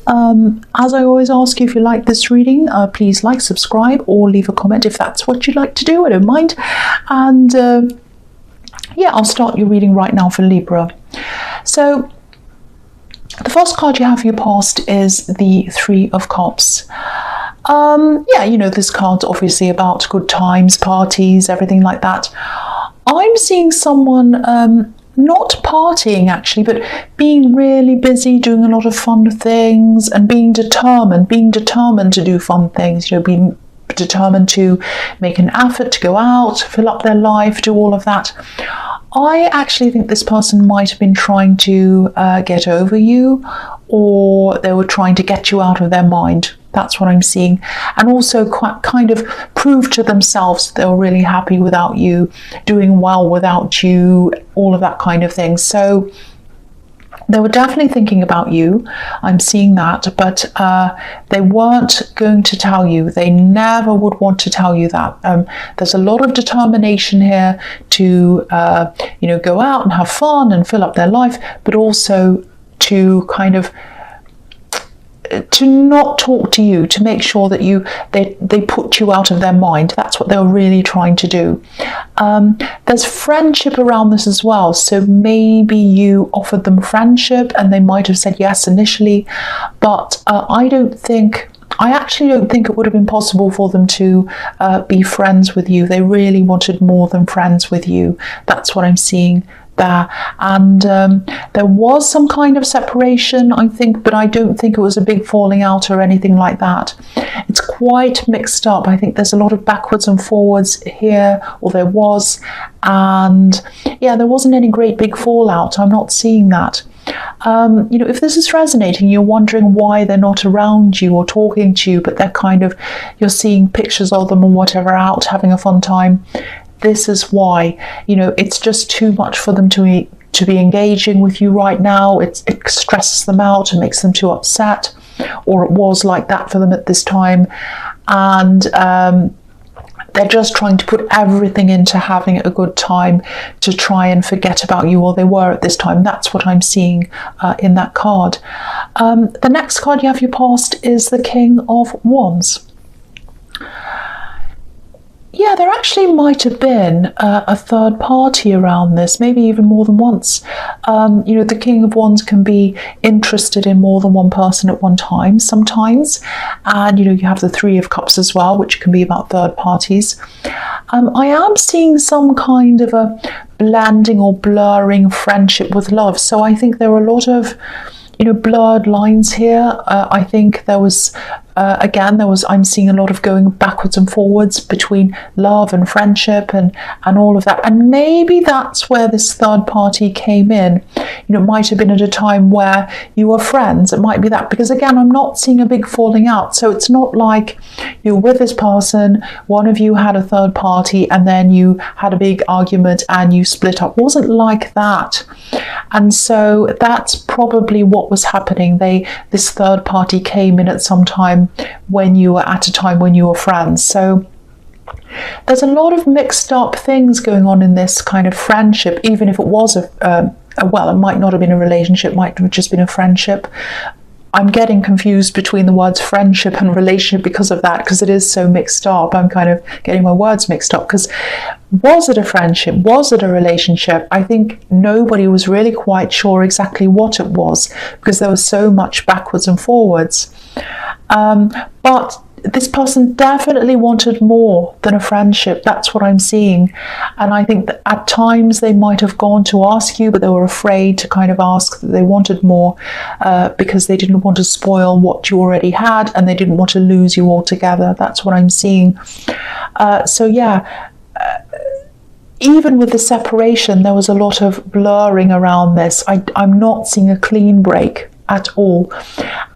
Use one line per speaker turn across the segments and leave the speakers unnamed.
As I always ask you, if you like this reading, please like, subscribe, or leave a comment if that's what you'd like to do. I don't mind. And yeah, I'll start your reading right now for Libra. So the first card you have for your past is the Three of Cups. Yeah, you know, this card's obviously about good times, parties, everything like that. I'm seeing someone not partying actually, but being really busy, doing a lot of fun things, and being determined to do fun things, you know, being determined to make an effort to go out, fill up their life, do all of that. I actually think this person might have been trying to get over you, or they were trying to get you out of their mind. That's what I'm seeing. And also quite kind of prove to themselves they were really happy without you, doing well without you, all of that kind of thing. So they were definitely thinking about you. I'm seeing that, but they weren't going to tell you. They never would want to tell you that. There's a lot of determination here to, you know, go out and have fun and fill up their life, but also to kind of to not talk to you, to make sure that they put you out of their mind. That's what they were really trying to do. There's friendship around this as well, so maybe you offered them friendship and they might have said yes initially, but I actually don't think it would have been possible for them to be friends with you. They really wanted more than friends with you. That's what I'm seeing there. And there was some kind of separation, I think, but I don't think it was a big falling out or anything like that. It's quite mixed up. I think there's a lot of backwards and forwards here, or there was, and yeah, there wasn't any great big fallout. I'm not seeing that. You know, if this is resonating, you're wondering why they're not around you or talking to you, but they're kind of, you're seeing pictures of them or whatever out having a fun time. This is why, you know, it's just too much for them to be engaging with you right now. It stresses them out and makes them too upset, or it was like that for them at this time. And they're just trying to put everything into having a good time to try and forget about you, or they were at this time. That's what I'm seeing in that card. The next card you have your past is the King of Wands. Yeah, there actually might have been a third party around this, maybe even more than once. You know, the King of Wands can be interested in more than one person at one time sometimes. And, you know, you have the Three of Cups as well, which can be about third parties. I am seeing some kind of a blending or blurring friendship with love. So I think there are a lot of, you know, blurred lines here. I think there was, I'm seeing a lot of going backwards and forwards between love and friendship and all of that. And maybe that's where this third party came in. You know, it might have been at a time where you were friends. It might be that, because again, I'm not seeing a big falling out. So it's not like you're with this person, one of you had a third party, and then you had a big argument and you split up. It wasn't like that. And so that's probably what was happening. This third party came in at some time when you were at a time when you were friends. So there's a lot of mixed up things going on in this kind of friendship, even if it was well, it might not have been a relationship, might have just been a friendship. I'm getting confused between the words friendship and relationship because of that, because it is so mixed up. I'm kind of getting my words mixed up, because was it a friendship? Was it a relationship? I think nobody was really quite sure exactly what it was, because there was so much backwards and forwards. But this person definitely wanted more than a friendship. That's what I'm seeing. And I think that at times they might have gone to ask you, but they were afraid to kind of ask. That they wanted more because they didn't want to spoil what you already had, and they didn't want to lose you altogether. That's what I'm seeing. So yeah, even with the separation, there was a lot of blurring around this. I'm not seeing a clean break at all.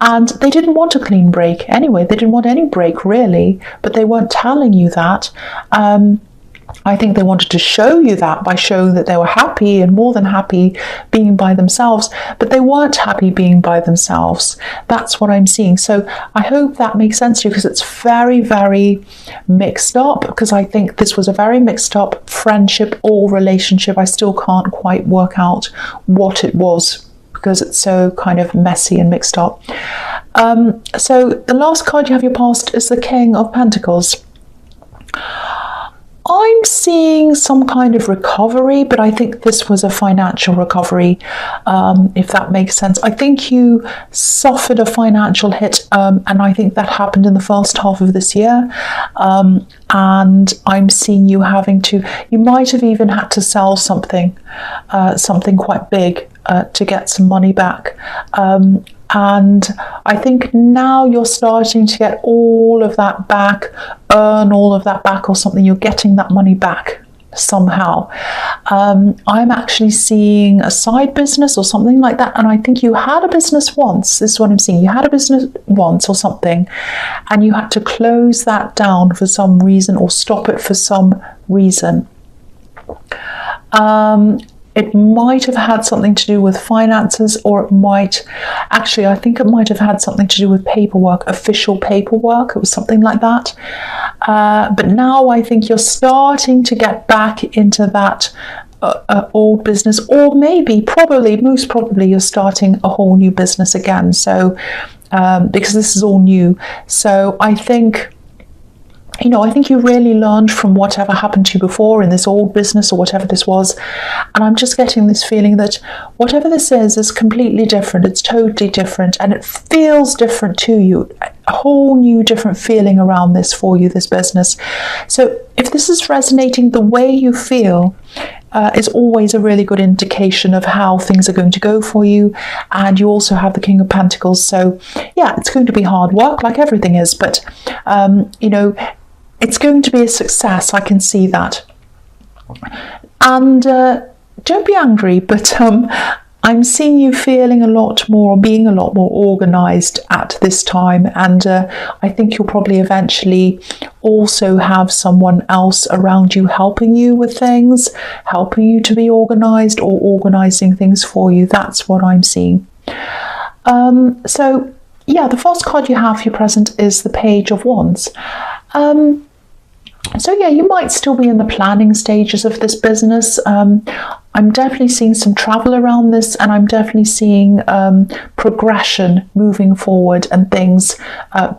And they didn't want a clean break anyway. They didn't want any break really, but they weren't telling you that. I think they wanted to show you that by showing that they were happy and more than happy being by themselves, but they weren't happy being by themselves. That's what I'm seeing. So I hope that makes sense to you, because it's very, very mixed up, because I think this was a very mixed up friendship or relationship. I still can't quite work out what it was, because it's so kind of messy and mixed up. So the last card you have your past is the King of Pentacles. I'm seeing some kind of recovery, but I think this was a financial recovery, if that makes sense. I think you suffered a financial hit, and I think that happened in the first half of this year. And I'm seeing you having to, you might have even had to sell something, something quite big, to get some money back. And I think now you're starting to get all of that back, earn all of that back or something. You're getting that money back somehow. I'm actually seeing a side business or something like that. And I think you had a business once. This is what I'm seeing. You had a business once or something, and you had to close that down for some reason or stop it for some reason. It might have had something to do with finances, or it might, actually, I think it might have had something to do with paperwork, official paperwork. It was something like that. But now I think you're starting to get back into that old business, or maybe, most probably, you're starting a whole new business again. So, because this is all new. So I think, I think you really learned from whatever happened to you before in this old business or whatever this was. And I'm just getting this feeling that whatever this is completely different. It's totally different, and it feels different to you. A whole new different feeling around this for you, this business. So if this is resonating, the way you feel is always a really good indication of how things are going to go for you. And you also have the King of Pentacles. So yeah, it's going to be hard work like everything is, but it's going to be a success. I can see that. And don't be angry, but I'm seeing you feeling a lot more, being a lot more organized at this time. And I think you'll probably eventually also have someone else around you helping you with things, helping you to be organized or organizing things for you. That's what I'm seeing. So yeah, the first card you have for your present is the Page of Wands. So yeah, you might still be in the planning stages of this business. I'm definitely seeing some travel around this, and I'm definitely seeing progression moving forward and things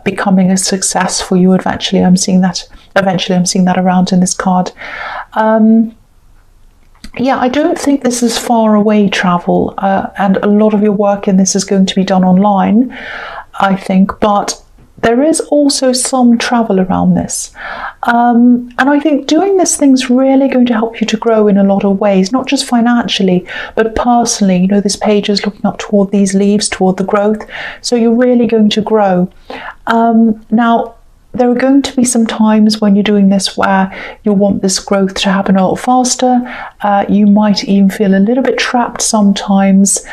becoming a success for you eventually. I'm seeing that around in this card. Yeah, I don't think this is far away travel, and a lot of your work in this is going to be done online, I think, but there is also some travel around this. And I think doing this thing's really going to help you to grow in a lot of ways, not just financially, but personally. This page is looking up toward these leaves, toward the growth. So you're really going to grow. Now, there are going to be some times when you're doing this where you want this growth to happen a lot faster. You might even feel a little bit trapped sometimes,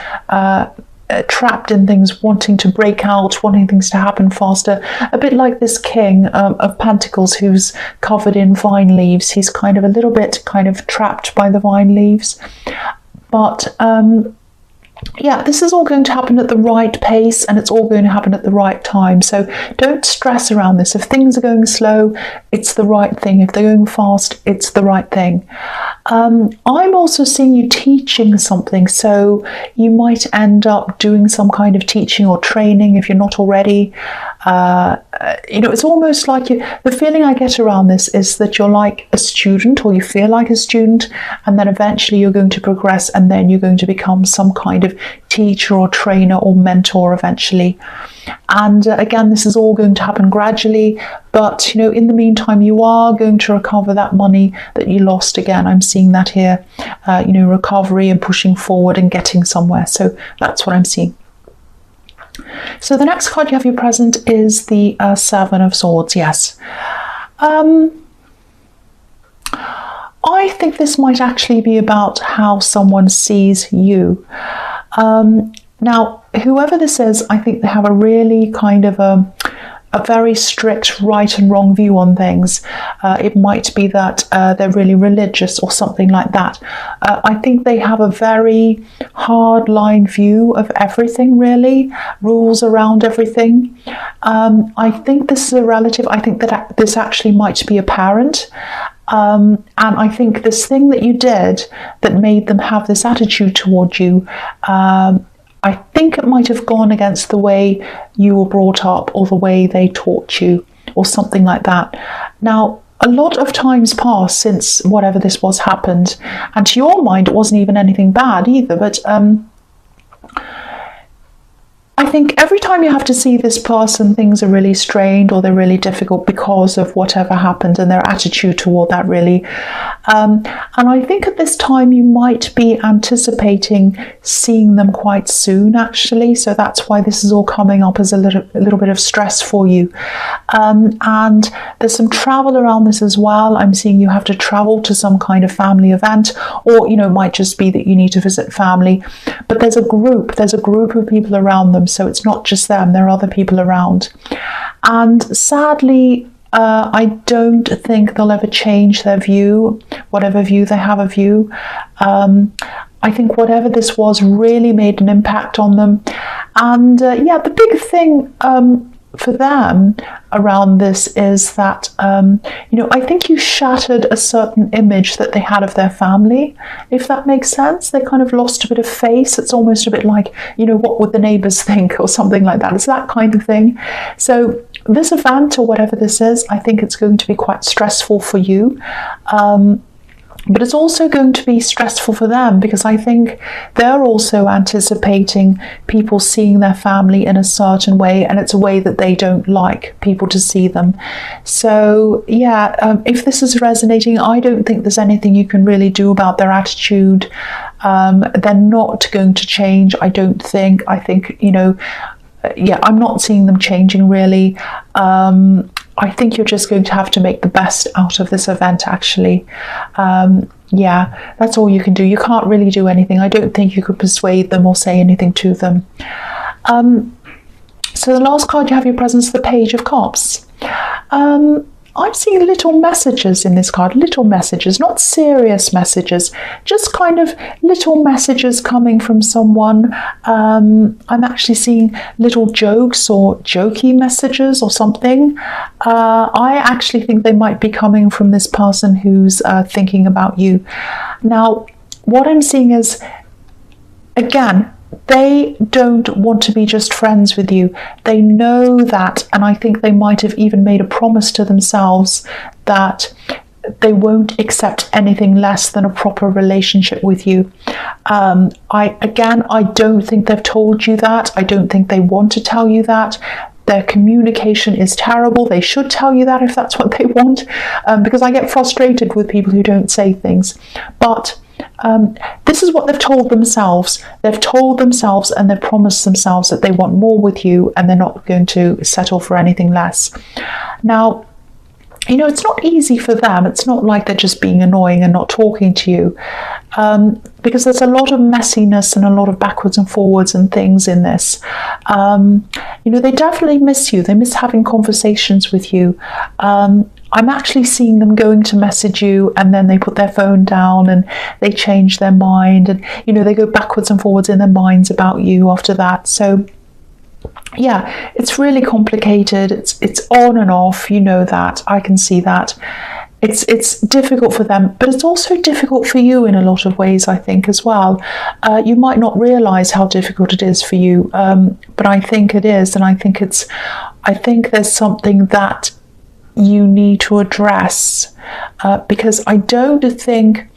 trapped in things, wanting to break out, wanting things to happen faster, a bit like this King of Pentacles who's covered in vine leaves. He's kind of a little bit trapped by the vine leaves, but yeah, this is all going to happen at the right pace, and it's all going to happen at the right time. So don't stress around this. If things are going slow, it's the right thing. If they're going fast, it's the right thing. I'm also seeing you teaching something, so you might end up doing some kind of teaching or training if you're not already. It's almost like the feeling I get around this is that you're like a student, or you feel like a student, and then eventually you're going to progress, and then you're going to become some kind of teacher or trainer or mentor eventually. And again, this is all going to happen gradually, but in the meantime, you are going to recover that money that you lost. Again, I'm seeing that here, recovery and pushing forward and getting somewhere. So that's what I'm seeing. So the next card you have your present is the Seven of Swords. Yes. I think this might actually be about how someone sees you. Now, whoever this is, I think they have a really kind of a very strict right and wrong view on things. It might be that they're really religious or something like that. I think they have a very hard line view of everything, really, rules around everything. I think this is a relative. I think that this actually might be a parent. And I think this thing that you did that made them have this attitude toward you, I think it might have gone against the way you were brought up or the way they taught you or something like that. Now, a lot of times passed since whatever this was happened, and to your mind it wasn't even anything bad either, but I think every time you have to see this person, things are really strained or they're really difficult because of whatever happened and their attitude toward that, really. And I think at this time you might be anticipating seeing them quite soon, actually. So that's why this is all coming up as a little bit of stress for you. And there's some travel around this as well. I'm seeing you have to travel to some kind of family event, or, you know, it might just be that you need to visit family. But there's a group of people around them. So it's not just them, there are other people around. And sadly, I don't think they'll ever change their view, whatever view they have of you. I think whatever this was really made an impact on them. And yeah, the big thing for them around this is that, you know, I think you shattered a certain image that they had of their family, if that makes sense. They kind of lost a bit of face. It's almost a bit like, you know, what would the neighbours think or something like that. It's that kind of thing. So this event or whatever this is, I think it's going to be quite stressful for you. But it's also going to be stressful for them because I think they're also anticipating people seeing their family in a certain way, and it's a way that they don't like people to see them. So yeah, if this is resonating, I don't think there's anything you can really do about their attitude. They're not going to change, I don't think. I think, you know, yeah, I'm not seeing them changing really. I think you're just going to have to make the best out of this event, actually. Yeah, that's all you can do. You can't really do anything. I don't think you could persuade them or say anything to them. So the last card you have your presence, the Page of Cups. I'm seeing little messages in this card, little messages, not serious messages, just kind of little messages coming from someone. I'm actually seeing little jokes or jokey messages or something. I actually think they might be coming from this person who's thinking about you. Now, what I'm seeing is, again, they don't want to be just friends with you. They know that, and I think they might have even made a promise to themselves that they won't accept anything less than a proper relationship with you. I don't think they've told you that. I don't think they want to tell you that. Their communication is terrible. They should tell you that if that's what they want, because I get frustrated with people who don't say things. But this is what they've told themselves. They've told themselves and they've promised themselves that they want more with you and they're not going to settle for anything less. Now, you know, it's not easy for them. It's not like they're just being annoying and not talking to you, because there's a lot of messiness and a lot of backwards and forwards and things in this. You know, they definitely miss you. They miss having conversations with you. I'm actually seeing them going to message you and then they put their phone down and they change their mind, and, you know, they go backwards and forwards in their minds about you after that. So yeah, it's really complicated. It's on and off, you know that. I can see that. It's difficult for them, but it's also difficult for you in a lot of ways, I think, as well. You might not realize how difficult it is for you, but I think it is, and I think there's something that you need to address, because I don't think,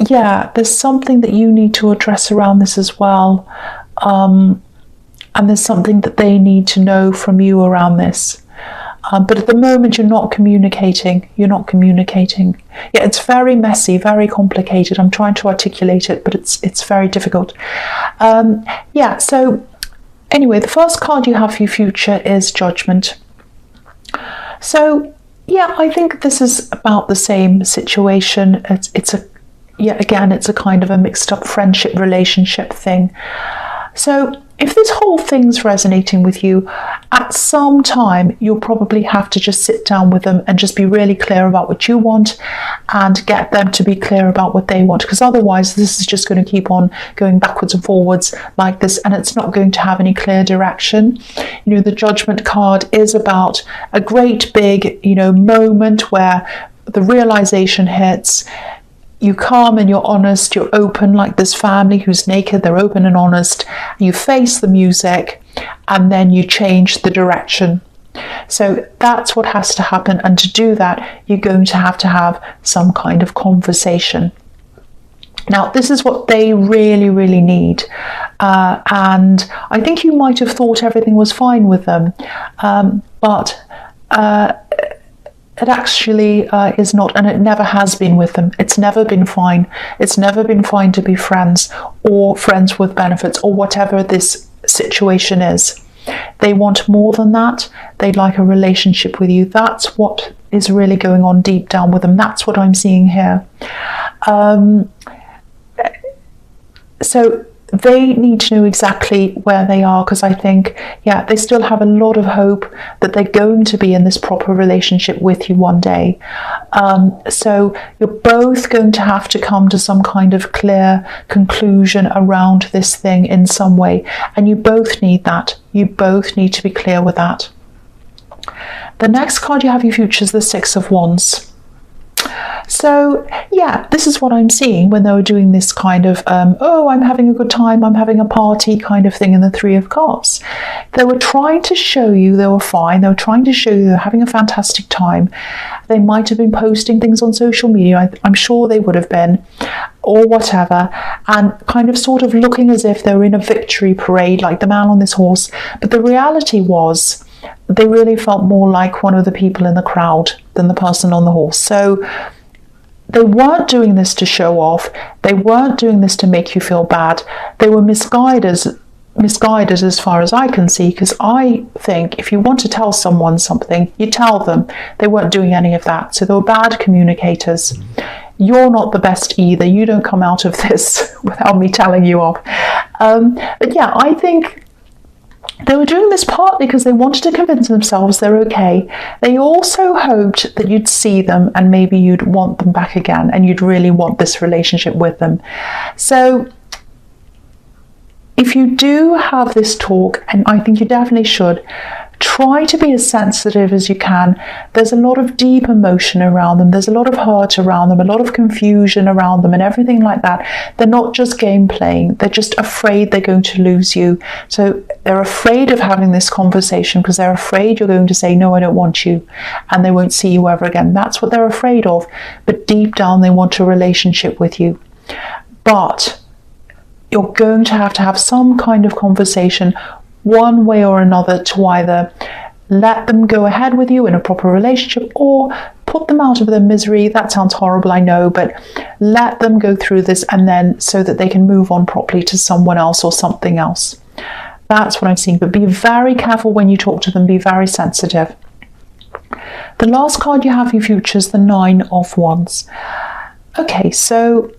yeah, there's something that you need to address around this as well. And there's something that they need to know from you around this. But at the moment, you're not communicating. Yeah, it's very messy, very complicated. I'm trying to articulate it, but it's very difficult. Yeah, so anyway, the first card you have for your future is Judgment. So yeah, I think this is about the same situation. It's a kind of a mixed up friendship relationship thing. So if this whole thing's resonating with you, at some time you'll probably have to just sit down with them and just be really clear about what you want and get them to be clear about what they want, because otherwise this is just going to keep on going backwards and forwards like this, and it's not going to have any clear direction. You know, the Judgment card is about a great big, you know, moment where the realization hits. you come and you're honest, you're open, like this family who's naked, they're open and honest, and you face the music, and then you change the direction. So that's what has to happen, and to do that, you're going to have some kind of conversation. Now, this is what they really, really need. And I think you might have thought everything was fine with them, but it actually is not, and it never has been with them. It's never been fine. It's never been fine to be friends or friends with benefits or whatever this situation is. They want more than that. They'd like a relationship with you. That's what is really going on deep down with them. That's what I'm seeing here. So they need to know exactly where they are, because I think, yeah, they still have a lot of hope that they're going to be in this proper relationship with you one day. So you're both going to have to come to some kind of clear conclusion around this thing in some way. And you both need that. You both need to be clear with that. The next card you have your future is the Six of Wands. So yeah, this is what I'm seeing when they were doing this kind of, oh, I'm having a good time, I'm having a party kind of thing in the Three of Cups. They were trying to show you they were fine. They were trying to show you they were having a fantastic time. They might have been posting things on social media. I'm sure they would have been, or whatever, and kind of sort of looking as if they were in a victory parade, like the man on this horse. But the reality was, they really felt more like one of the people in the crowd than the person on the horse. So they weren't doing this to show off. They weren't doing this to make you feel bad. They were misguided as far as I can see, because I think if you want to tell someone something, you tell them. They weren't doing any of that. So they were bad communicators. You're not the best either. You don't come out of this without me telling you off. But yeah, I think they were doing this partly because they wanted to convince themselves they're okay. They also hoped that you'd see them and maybe you'd want them back again and you'd really want this relationship with them. So if you do have this talk, and I think you definitely should, try to be as sensitive as you can. There's a lot of deep emotion around them. There's a lot of hurt around them, a lot of confusion around them and everything like that. They're not just game playing. They're just afraid they're going to lose you. So they're afraid of having this conversation because they're afraid you're going to say, no, I don't want you, and they won't see you ever again. That's what they're afraid of. But deep down, they want a relationship with you. But you're going to have some kind of conversation one way or another to either let them go ahead with you in a proper relationship or put them out of their misery. That sounds horrible, I know, but let them go through this, and then so that they can move on properly to someone else or something else. That's what I'm seeing. But be very careful when you talk to them. Be very sensitive. The last card you have for your future is the Nine of Wands. Okay, so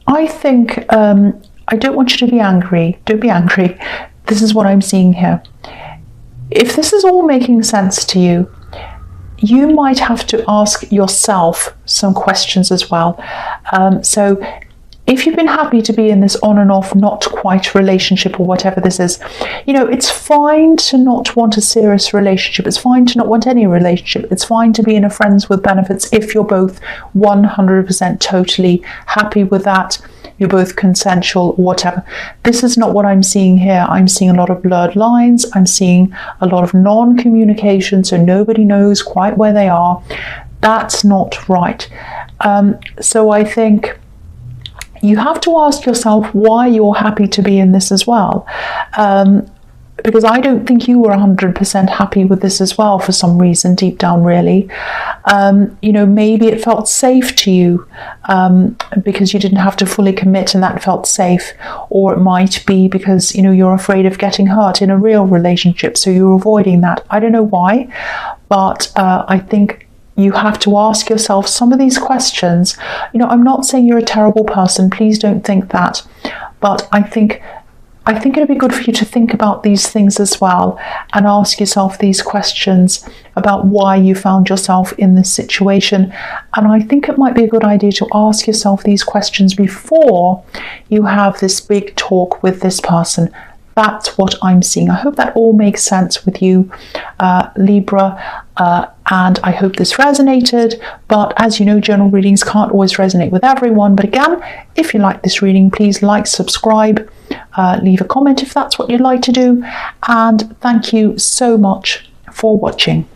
I think I don't want you to be angry. Don't be angry. This is what I'm seeing here. If this is all making sense to you, you might have to ask yourself some questions as well. So if you've been happy to be in this on and off, not quite relationship or whatever this is, you know, it's fine to not want a serious relationship. It's fine to not want any relationship. It's fine to be in a friends with benefits if you're both 100% totally happy with that. You're both consensual, whatever. This is not what I'm seeing here. I'm seeing a lot of blurred lines. I'm seeing a lot of non-communication, so nobody knows quite where they are. That's not right. So I think you have to ask yourself why you're happy to be in this as well. Because I don't think you were 100% happy with this as well for some reason, deep down, really. You know, maybe it felt safe to you because you didn't have to fully commit and that felt safe. Or it might be because, you know, you're afraid of getting hurt in a real relationship, so you're avoiding that. I don't know why, but I think you have to ask yourself some of these questions. You know, I'm not saying you're a terrible person. Please don't think that. But I think it'd be good for you to think about these things as well and ask yourself these questions about why you found yourself in this situation. And I think it might be a good idea to ask yourself these questions before you have this big talk with this person. That's what I'm seeing. I hope that all makes sense with you, Libra. and I hope this resonated. But as you know, general readings can't always resonate with everyone. But again, if you like this reading, please like, subscribe, leave a comment if that's what you'd like to do. And thank you so much for watching.